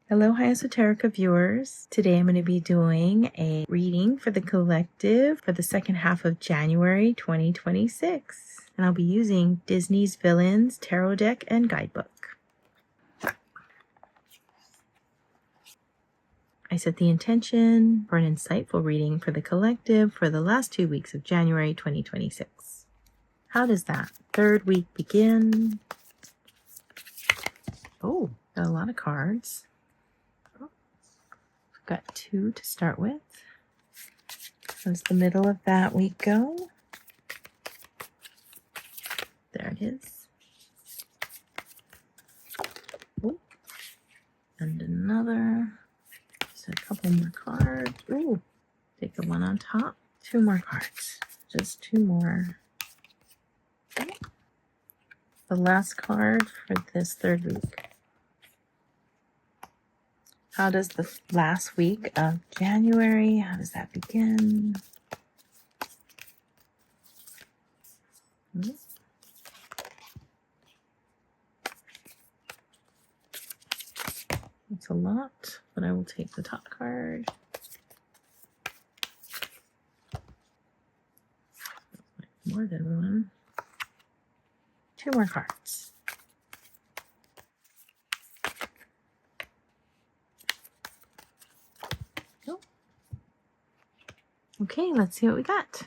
Hello, High Esoterica viewers. Today I'm going to be doing a reading for the collective for the second half of January 2026. And I'll be using Disney's Villains Tarot Deck and Guidebook. I set the intention for an insightful reading for the collective for the last 2 weeks of January 2026. How does that third week begin? Oh, got a lot of cards. Got 2 to start with. How does the middle of that week go? There it is. Ooh. And another. Just a couple more cards. Ooh. Take the one on top. 2 more cards. Just 2 more. Okay. The last card for this third week. How does the last week of January, how does that begin? It's a lot, but I will take the top card. More than one. 2 more cards. Okay, let's see what we got.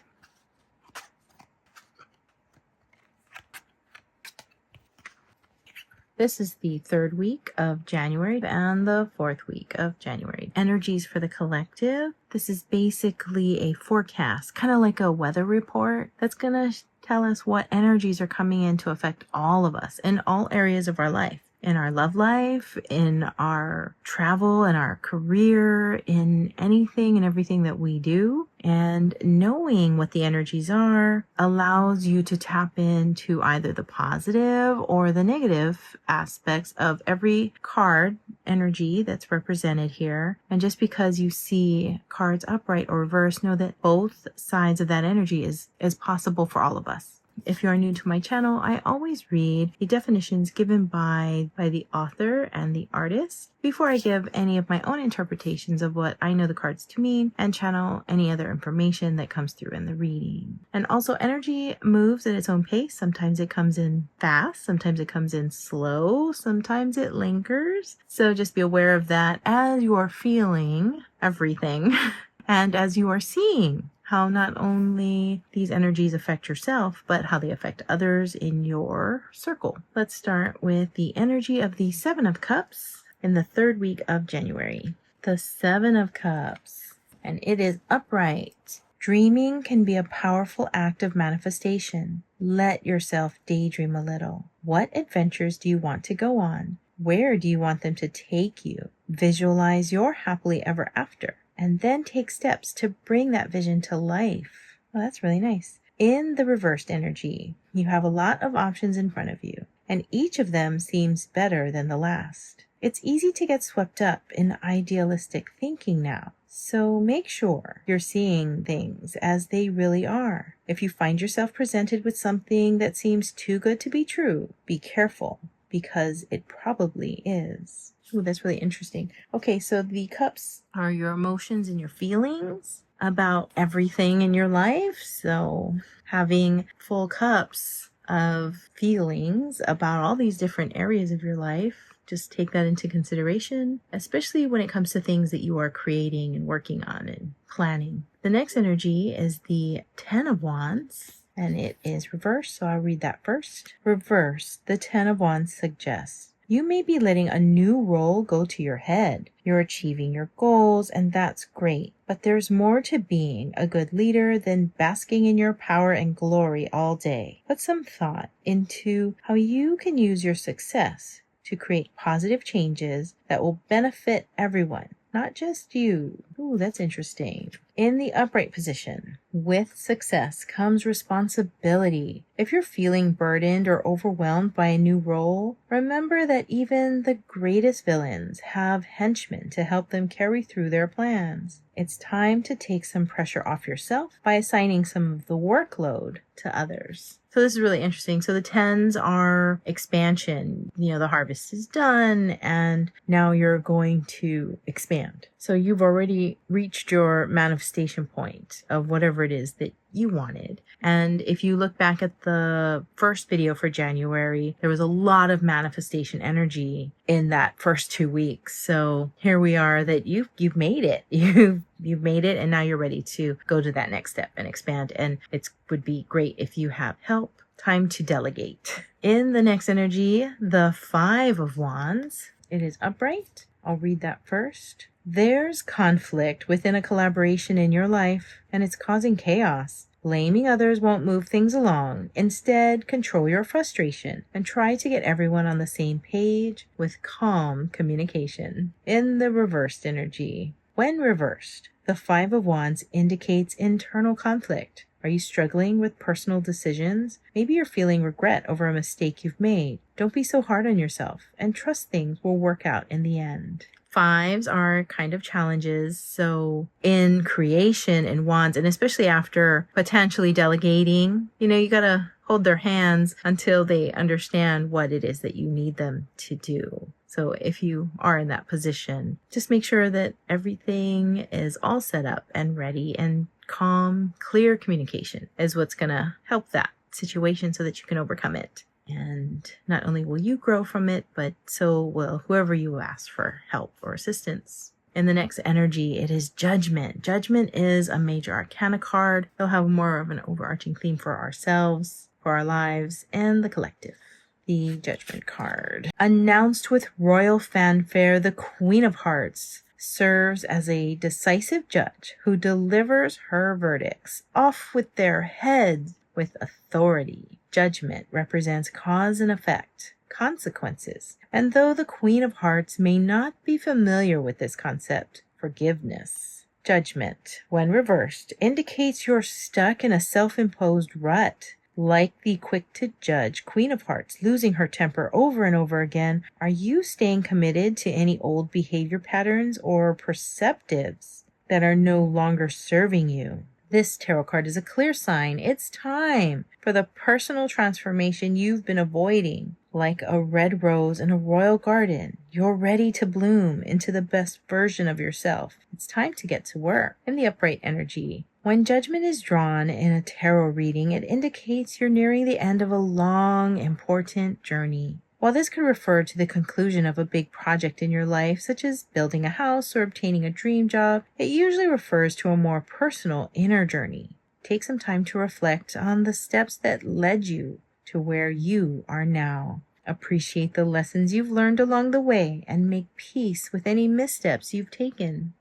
This is the third week of January and the 4th week of January. Energies for the collective. This is basically a forecast, kind of like a weather report that's going to tell us what energies are coming in to affect all of us in all areas of our life. In our love life, in our travel, in our career, in anything and everything that we do. And knowing what the energies are allows you to tap into either the positive or the negative aspects of every card energy that's represented here. And just because you see cards upright or reversed, know that both sides of that energy is possible for all of us. If you are new to my channel, I always read the definitions given by the author and the artist before I give any of my own interpretations of what I know the cards to mean and channel any other information that comes through in the reading. And also, energy moves at its own pace. Sometimes it comes in fast, sometimes it comes in slow, sometimes it lingers. So just be aware of that as you are feeling everything and as you are seeing how not only these energies affect yourself, but how they affect others in your circle. Let's start with the energy of the 7 of Cups in the 3rd week of January. The 7 of Cups, and it is upright. Dreaming can be a powerful act of manifestation. Let yourself daydream a little. What adventures do you want to go on? Where do you want them to take you? Visualize your happily ever after, and then take steps to bring that vision to life. Well, that's really nice. In the reversed energy, you have a lot of options in front of you, and each of them seems better than the last. It's easy to get swept up in idealistic thinking now, so make sure you're seeing things as they really are. If you find yourself presented with something that seems too good to be true, be careful, because it probably is. Ooh, that's really interesting. Okay, so the cups are your emotions and your feelings about everything in your life. So having full cups of feelings about all these different areas of your life, just take that into consideration, especially when it comes to things that you are creating and working on and planning. The next energy is the 10 of Wands, and it is reversed, so I'll read that first. Reverse, the 10 of Wands suggests you may be letting a new role go to your head. You're achieving your goals, and that's great. But there's more to being a good leader than basking in your power and glory all day. Put some thought into how you can use your success to create positive changes that will benefit everyone, not just you. Ooh, that's interesting. In the upright position, with success comes responsibility. If you're feeling burdened or overwhelmed by a new role, remember that even the greatest villains have henchmen to help them carry through their plans. It's time to take some pressure off yourself by assigning some of the workload to others. So this is really interesting. So the 10s are expansion. The harvest is done and now you're going to expand. So you've already reached your manifestation point of whatever it is that you wanted. And if you look back at the first video for January, there was a lot of manifestation energy in that first 2 weeks. So here we are that you've made it. You've made it, and now you're ready to go to that next step and expand. And it would be great if you have help. Time to delegate. In the next energy, the 5 of Wands, it is upright. I'll read that first. There's conflict within a collaboration in your life, and it's causing chaos. Blaming others won't move things along. Instead, control your frustration and try to get everyone on the same page with calm communication. In the reversed energy, when reversed, the 5 of Wands indicates internal conflict. Are you struggling with personal decisions? Maybe you're feeling regret over a mistake you've made. Don't be so hard on yourself and trust things will work out in the end. 5s are kind of challenges. So in creation in Wands, and especially after potentially delegating, you gotta hold their hands until they understand what it is that you need them to do. So if you are in that position, just make sure that everything is all set up and ready, and calm, clear communication is what's going to help that situation so that you can overcome it. And not only will you grow from it, but so will whoever you ask for help or assistance. In the next energy, it is Judgment. Judgment is a major arcana card. They'll have more of an overarching theme for ourselves, for our lives, and the collective. The Judgment card. Announced with royal fanfare, the Queen of Hearts serves as a decisive judge who delivers her verdicts off with their heads with authority. Judgment represents cause and effect, consequences. And though the Queen of Hearts may not be familiar with this concept, forgiveness. Judgment, when reversed, indicates you're stuck in a self-imposed rut. Like the quick to judge Queen of Hearts, losing her temper over and over again, are you staying committed to any old behavior patterns or perceptives that are no longer serving you? This tarot card is a clear sign. It's time for the personal transformation you've been avoiding. Like a red rose in a royal garden, you're ready to bloom into the best version of yourself. It's time to get to work. In the upright energy, when judgment is drawn in a tarot reading, it indicates you're nearing the end of a long, important journey. While this could refer to the conclusion of a big project in your life, such as building a house or obtaining a dream job, it usually refers to a more personal inner journey. Take some time to reflect on the steps that led you to where you are now. Appreciate the lessons you've learned along the way and make peace with any missteps you've taken.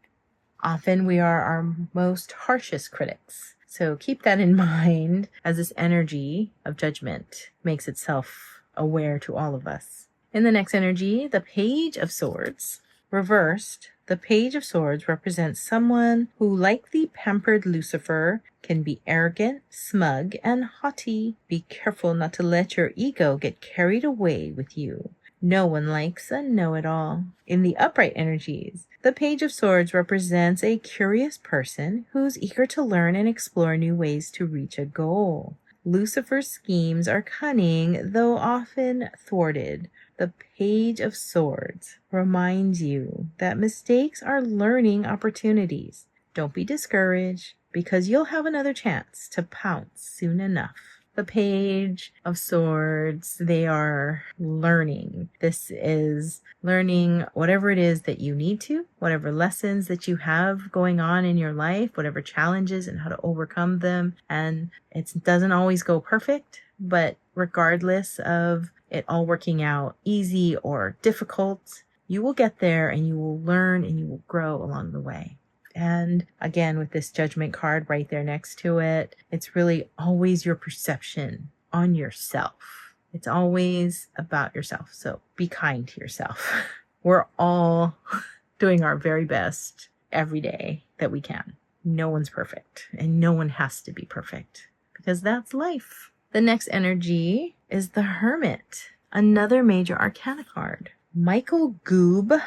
Often we are our most harshest critics. So keep that in mind as this energy of judgment makes itself aware to all of us. In the next energy, the Page of Swords. Reversed, the Page of Swords represents someone who, like the pampered Lucifer, can be arrogant, smug, and haughty. Be careful not to let your ego get carried away with you. No one likes a know-it-all. In the upright energies, the Page of Swords represents a curious person who's eager to learn and explore new ways to reach a goal. Lucifer's schemes are cunning, though often thwarted. The Page of Swords reminds you that mistakes are learning opportunities. Don't be discouraged, because you'll have another chance to pounce soon enough. The Page of Swords, they are learning. This is learning whatever it is that you need to, whatever lessons that you have going on in your life, whatever challenges and how to overcome them. And it doesn't always go perfect, but regardless of it all working out easy or difficult, you will get there and you will learn and you will grow along the way. And again, with this Judgment card right there next to it, it's really always your perception on yourself. It's always about yourself. So be kind to yourself. We're all doing our very best every day that we can. No one's perfect, and no one has to be perfect, because that's life. The next energy is the Hermit, another major arcana card. Michael Gubian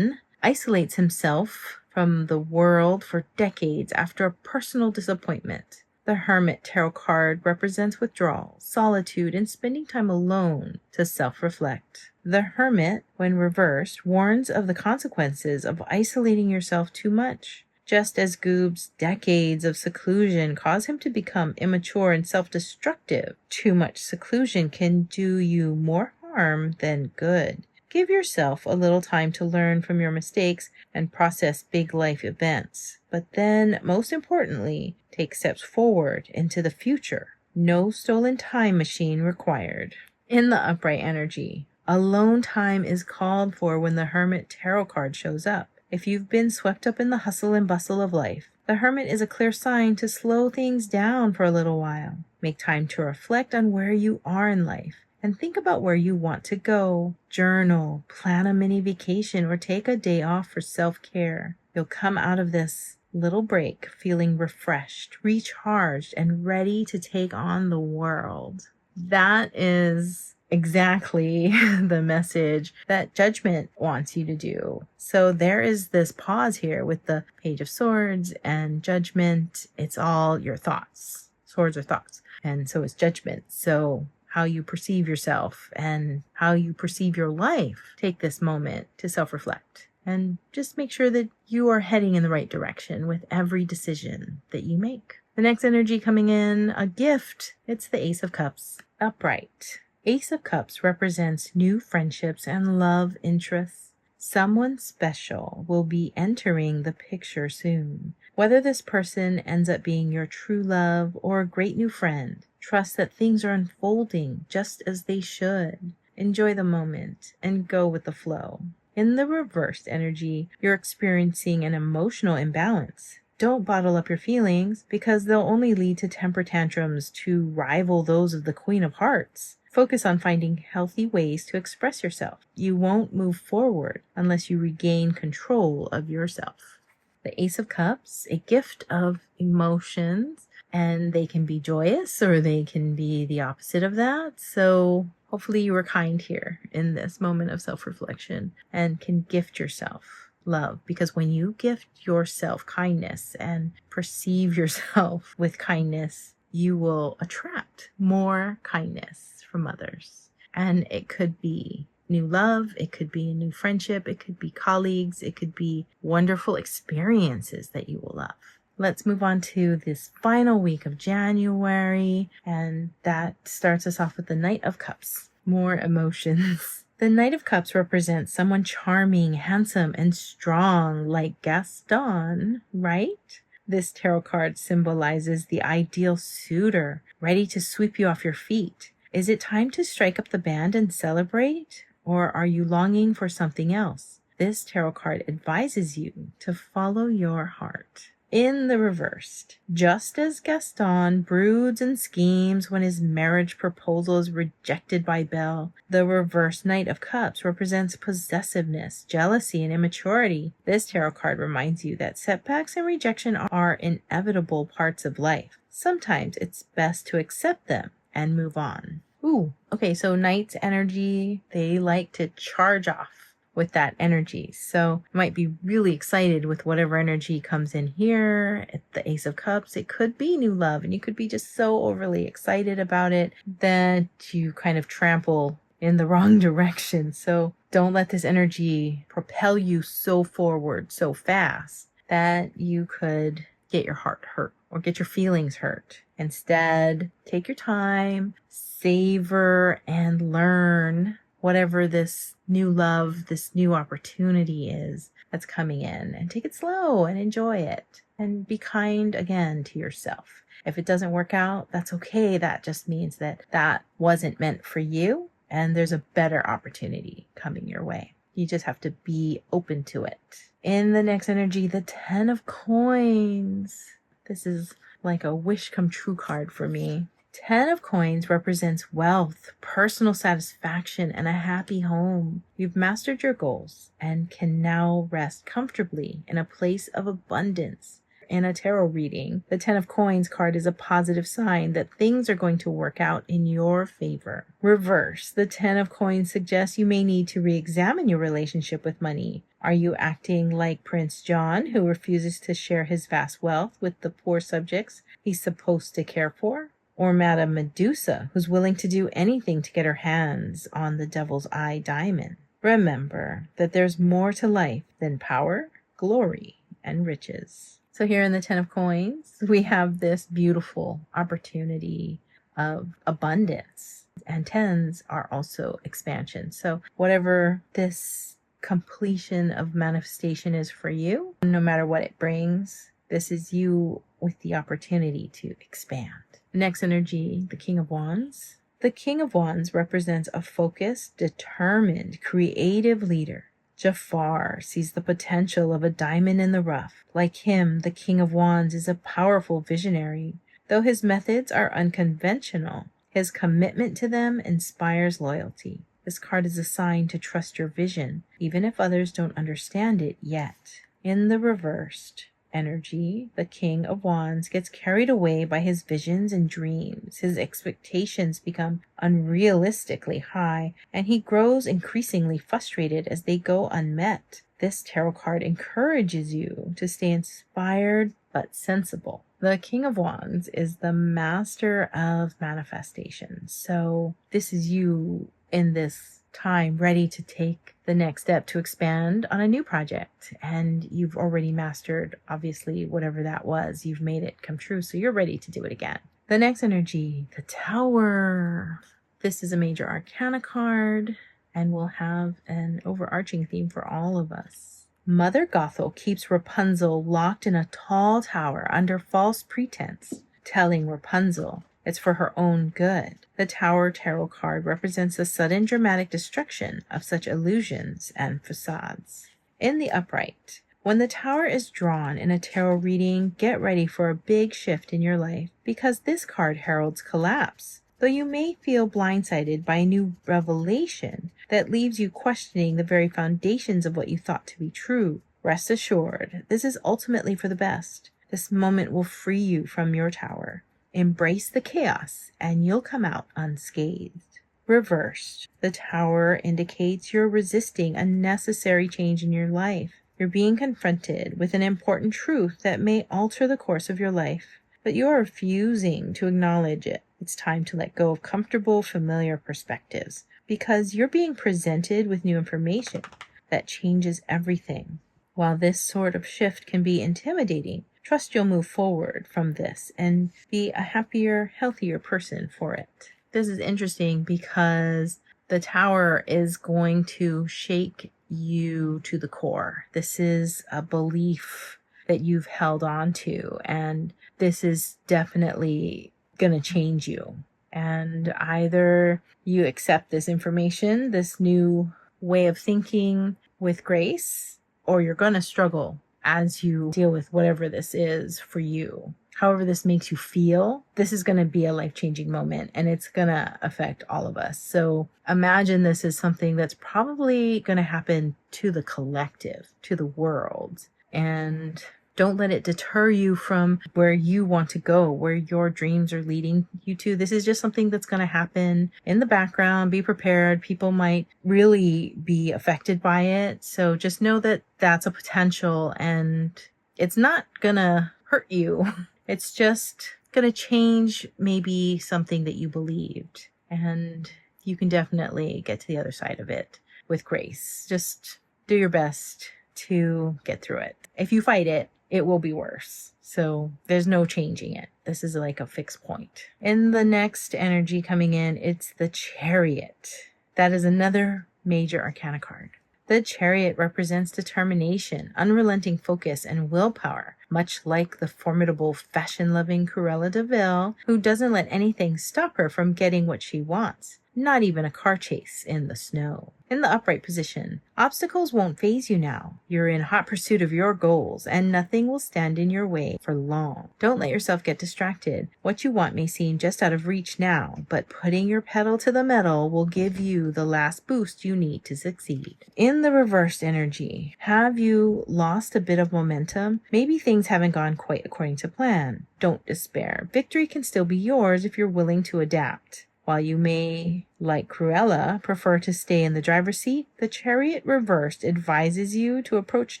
isolates himself from the world for decades after a personal disappointment. The Hermit tarot card represents withdrawal, solitude, and spending time alone to self-reflect. The Hermit, when reversed, warns of the consequences of isolating yourself too much. Just as Goob's decades of seclusion cause him to become immature and self-destructive, too much seclusion can do you more harm than good. Give yourself a little time to learn from your mistakes and process big life events. But then, most importantly, take steps forward into the future. No stolen time machine required. In the upright energy, alone time is called for when the Hermit tarot card shows up. If you've been swept up in the hustle and bustle of life, the Hermit is a clear sign to slow things down for a little while. Make time to reflect on where you are in life and think about where you want to go. Journal, plan a mini vacation, or take a day off for self-care. You'll come out of this little break feeling refreshed, recharged, and ready to take on the world. That is exactly the message that Judgment wants you to do. So there is this pause here with the Page of Swords and Judgment. It's all your thoughts. Swords are thoughts. And so is Judgment. So how you perceive yourself and how you perceive your life. Take this moment to self-reflect and just make sure that you are heading in the right direction with every decision that you make. The next energy coming in, a gift. It's the Ace of Cups, upright. Ace of Cups represents new friendships and love interests. Someone special will be entering the picture soon. Whether this person ends up being your true love or a great new friend, trust that things are unfolding just as they should. Enjoy the moment and go with the flow. In the reversed energy, you're experiencing an emotional imbalance. Don't bottle up your feelings because they'll only lead to temper tantrums to rival those of the Queen of Hearts. Focus on finding healthy ways to express yourself. You won't move forward unless you regain control of yourself. The Ace of Cups, a gift of emotions, and they can be joyous or they can be the opposite of that. So hopefully you were kind here in this moment of self-reflection and can gift yourself love, because when you gift yourself kindness and perceive yourself with kindness, you will attract more kindness from others. And it could be new love, it could be a new friendship, it could be colleagues, it could be wonderful experiences that you will love. Let's move on to this final week of January, and that starts us off with the Knight of Cups. More emotions. The Knight of Cups represents someone charming, handsome, and strong, like Gaston, right? This tarot card symbolizes the ideal suitor, ready to sweep you off your feet. Is it time to strike up the band and celebrate? Or are you longing for something else? This tarot card advises you to follow your heart. In the reversed, just as Gaston broods and schemes when his marriage proposal is rejected by Belle, the reversed Knight of Cups represents possessiveness, jealousy, and immaturity. This tarot card reminds you that setbacks and rejection are inevitable parts of life. Sometimes it's best to accept them and move on. Ooh, okay, so Knight's energy, they like to charge off with that energy. So you might be really excited with whatever energy comes in here. At the Ace of Cups, it could be new love, and you could be just so overly excited about it that you kind of trample in the wrong direction. So don't let this energy propel you so forward so fast that you could get your heart hurt or get your feelings hurt. Instead, take your time, savor, and learn whatever this new love, this new opportunity is that's coming in, and take it slow and enjoy it and be kind again to yourself. If it doesn't work out, that's okay. That just means that that wasn't meant for you and there's a better opportunity coming your way. You just have to be open to it. In the next energy, the 10 of Coins. This is like a wish come true card for me. 10 of Coins represents wealth, personal satisfaction, and a happy home. You've mastered your goals and can now rest comfortably in a place of abundance. in a tarot reading, the Ten of Coins card is a positive sign that things are going to work out in your favor. Reverse, the Ten of Coins suggests you may need to re-examine your relationship with money. Are you acting like Prince John, who refuses to share his vast wealth with the poor subjects he's supposed to care for? Or Madame Medusa, who's willing to do anything to get her hands on the Devil's Eye diamond? Remember that there's more to life than power, glory, and riches. So here in the Ten of Coins, we have this beautiful opportunity of abundance. And tens are also expansion. So whatever this completion of manifestation is for you, no matter what it brings, this is you with the opportunity to expand. Next energy, the King of Wands. The King of Wands represents a focused, determined, creative leader. Jafar sees the potential of a diamond in the rough. Like him, the King of Wands is a powerful visionary. Though his methods are unconventional, his commitment to them inspires loyalty. This card is a sign to trust your vision, even if others don't understand it yet. In the reversed energy, the King of Wands gets carried away by his visions and dreams. His expectations become unrealistically high, and he grows increasingly frustrated as they go unmet. This tarot card encourages you to stay inspired but sensible. The King of Wands is the master of manifestation. So this is you in this time ready to take the next step to expand on a new project. And you've already mastered, obviously, whatever that was. You've made it come true. So you're ready to do it again. The next energy, the Tower. This is a major arcana card and will have an overarching theme for all of us. Mother Gothel keeps Rapunzel locked in a tall tower under false pretense, telling Rapunzel it's for her own good. The Tower Tarot card represents the sudden dramatic destruction of such illusions and facades. In the upright, when the Tower is drawn in a tarot reading, get ready for a big shift in your life because this card heralds collapse. Though you may feel blindsided by a new revelation that leaves you questioning the very foundations of what you thought to be true, rest assured, this is ultimately for the best. This moment will free you from your tower. Embrace the chaos and you'll come out unscathed. Reversed, the Tower indicates you're resisting a necessary change in your life. You're being confronted with an important truth that may alter the course of your life, but you're refusing to acknowledge it. It's time to let go of comfortable, familiar perspectives because you're being presented with new information that changes everything. While this sort of shift can be intimidating, trust you'll move forward from this and be a happier, healthier person for it. This is interesting because the Tower is going to shake you to the core. This is a belief that you've held on to, and this is definitely going to change you. And either you accept this information, this new way of thinking with grace, or you're going to struggle as you deal with whatever this is for you. However this makes you feel, this is going to be a life-changing moment and it's going to affect all of us. So imagine this is something that's probably going to happen to the collective, to the world. And don't let it deter you from where you want to go, where your dreams are leading you to. This is just something that's going to happen in the background. Be prepared. People might really be affected by it. So just know that that's a potential and it's not going to hurt you. It's just going to change maybe something that you believed. And you can definitely get to the other side of it with grace. Just do your best to get through it. If you fight it, it will be worse. So there's no changing it. This is like a fixed point. In the next energy coming in, it's the Chariot. That is another major arcana card. The Chariot represents determination, unrelenting focus, and willpower, much like the formidable fashion-loving Cruella de Vil, who doesn't let anything stop her from getting what she wants. not even a car chase in the snow. In the upright position, obstacles won't faze you now. You're in hot pursuit of your goals, and nothing will stand in your way for long. Don't let yourself get distracted. What you want may seem just out of reach now, but putting your pedal to the metal will give you the last boost you need to succeed. In the reversed energy, have you lost a bit of momentum? Maybe things haven't gone quite according to plan. Don't despair. Victory can still be yours if you're willing to adapt. While you may, like Cruella, prefer to stay in the driver's seat, the Chariot Reversed advises you to approach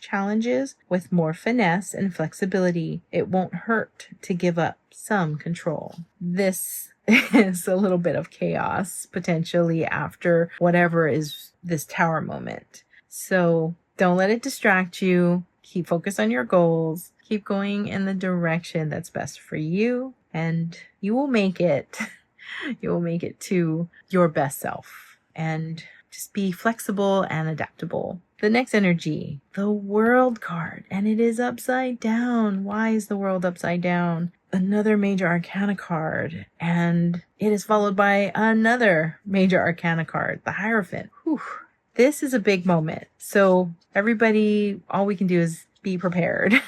challenges with more finesse and flexibility. It won't hurt to give up some control. This is a little bit of chaos, potentially, after whatever is this tower moment. So don't let it distract you. Keep focused on your goals. Keep going in the direction that's best for you, and you will make it. You will make it to your best self, and just be flexible and adaptable. The next energy, the World card, and it is upside down. Why is the World upside down? Another major arcana card, and it is followed by another major arcana card, the Hierophant. Whew. This is a big moment. So everybody, all we can do is be prepared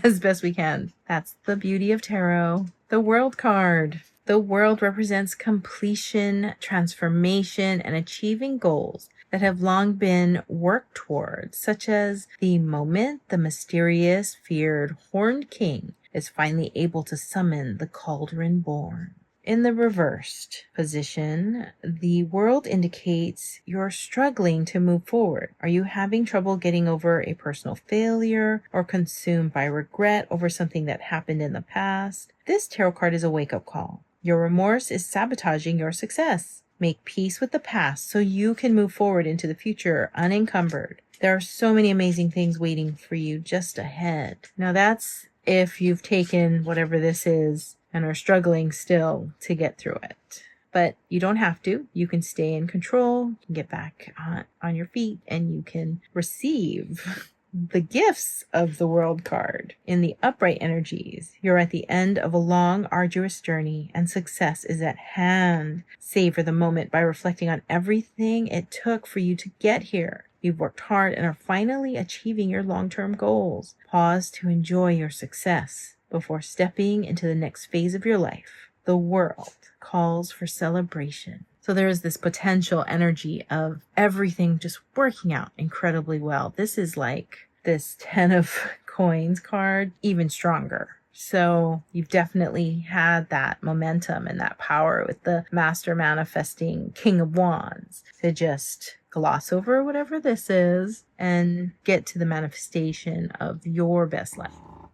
as best we can. That's the beauty of tarot. The World card. The World represents completion, transformation, and achieving goals that have long been worked towards, such as the moment the mysterious, feared Horned King is finally able to summon the Cauldron Born. In the reversed position, the World indicates you're struggling to move forward. Are you having trouble getting over a personal failure or consumed by regret over something that happened in the past? This tarot card is a wake-up call. Your remorse is sabotaging your success. Make peace with the past so you can move forward into the future unencumbered. There are so many amazing things waiting for you just ahead. Now that's if you've taken whatever this is and are struggling still to get through it. But you don't have to. You can stay in control, you can get back on your feet, and you can receive the gifts of the World card. In the upright energies, you're at the end of a long, arduous journey, and success is at hand. Savor the moment by reflecting on everything it took for you to get here. You've worked hard and are finally achieving your long-term goals. Pause to enjoy your success before stepping into the next phase of your life. The World calls for celebration. So there is this potential energy of everything just working out incredibly well. This is like this 10 of coins card, even stronger. So you've definitely had that momentum and that power with the Master Manifesting King of Wands to just gloss over whatever this is and get to the manifestation of your best life.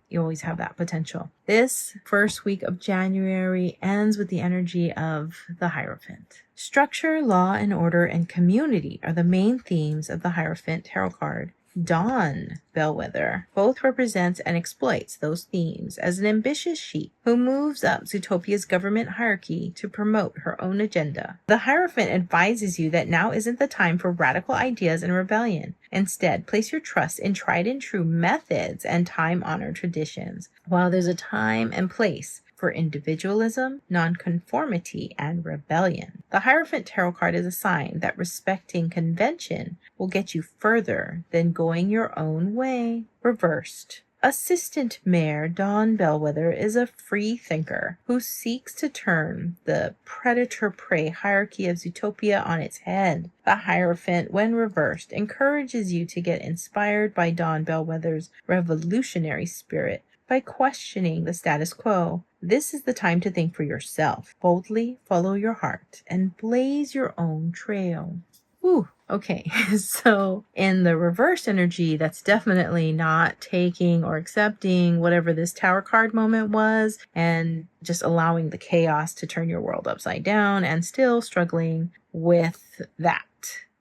You always have that potential. This first week of January ends with the energy of the Hierophant. Structure, law, and order, and community are the main themes of the Hierophant tarot card. Dawn Bellwether both represents and exploits those themes as an ambitious sheep who moves up Zootopia's government hierarchy to promote her own agenda. The Hierophant advises you that now isn't the time for radical ideas and rebellion. Instead, place your trust in tried and true methods and time-honored traditions. While there's a time and place for individualism, nonconformity, and rebellion, the Hierophant tarot card is a sign that respecting convention will get you further than going your own way. Reversed. Assistant Mayor Dawn Bellwether is a free thinker who seeks to turn the predator-prey hierarchy of Zootopia on its head. The Hierophant, when reversed, encourages you to get inspired by Dawn Bellwether's revolutionary spirit by questioning the status quo. This is the time to think for yourself. Boldly follow your heart and blaze your own trail. Ooh, okay. So in the reverse energy, that's definitely not taking or accepting whatever this Tower card moment was and just allowing the chaos to turn your world upside down and still struggling with that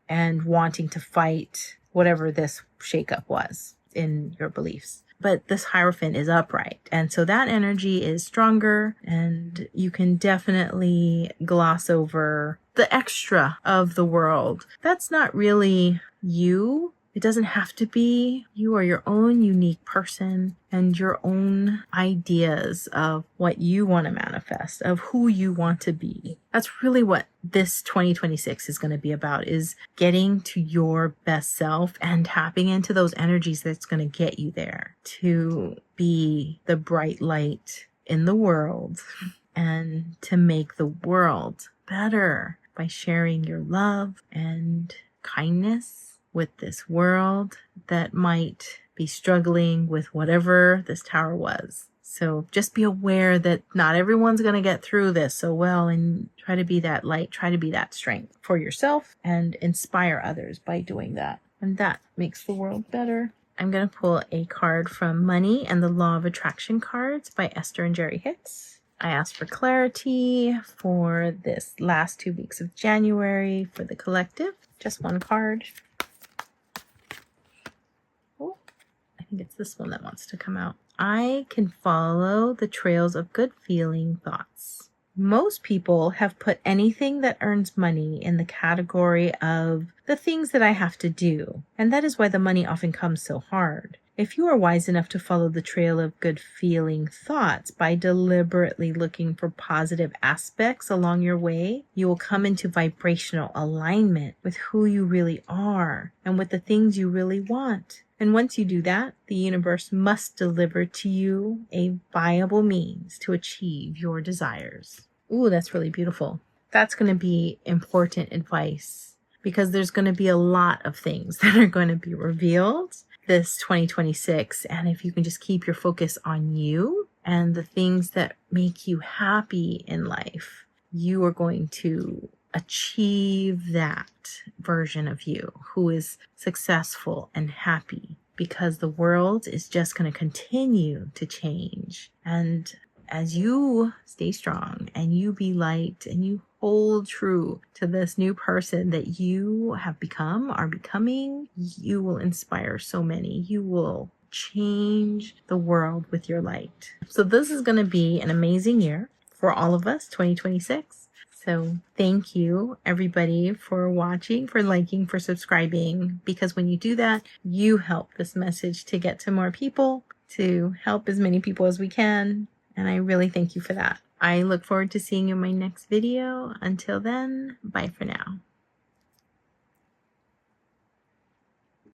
and wanting to fight whatever this shakeup was in your beliefs. But this Hierophant is upright. And so that energy is stronger, and you can definitely gloss over the extra of the world. That's not really you. It doesn't have to be. You are your own unique person and your own ideas of what you want to manifest, of who you want to be. That's really what this 2026 is going to be about, is getting to your best self and tapping into those energies that's going to get you there, to be the bright light in the world and to make the world better by sharing your love and kindness with this world that might be struggling with whatever this tower was. So just be aware that not everyone's going to get through this so well, and try to be that light, try to be that strength for yourself and inspire others by doing that. And that makes the world better. I'm going to pull a card from Money and the Law of Attraction cards by Esther and Jerry Hicks. I asked for clarity for this last 2 weeks of January for the collective. Just one card. Oh, I think it's this one that wants to come out. I can follow the trails of good feeling thoughts. Most people have put anything that earns money in the category of the things that I have to do, and that is why the money often comes so hard. If you are wise enough to follow the trail of good feeling thoughts by deliberately looking for positive aspects along your way, you will come into vibrational alignment with who you really are and with the things you really want. And once you do that, the universe must deliver to you a viable means to achieve your desires. Ooh, that's really beautiful. That's going to be important advice, because there's going to be a lot of things that are going to be revealed this 2026. And if you can just keep your focus on you and the things that make you happy in life, you are going to achieve that version of you who is successful and happy, because the world is just going to continue to change. And as you stay strong and you be light and you hold true to this new person that you have become, are becoming, you will inspire so many. You will change the world with your light. So this is going to be an amazing year for all of us, 2026. So thank you, everybody, for watching, for liking, for subscribing, because when you do that, you help this message to get to more people, to help as many people as we can. And I really thank you for that. I look forward to seeing you in my next video. Until then, bye for now.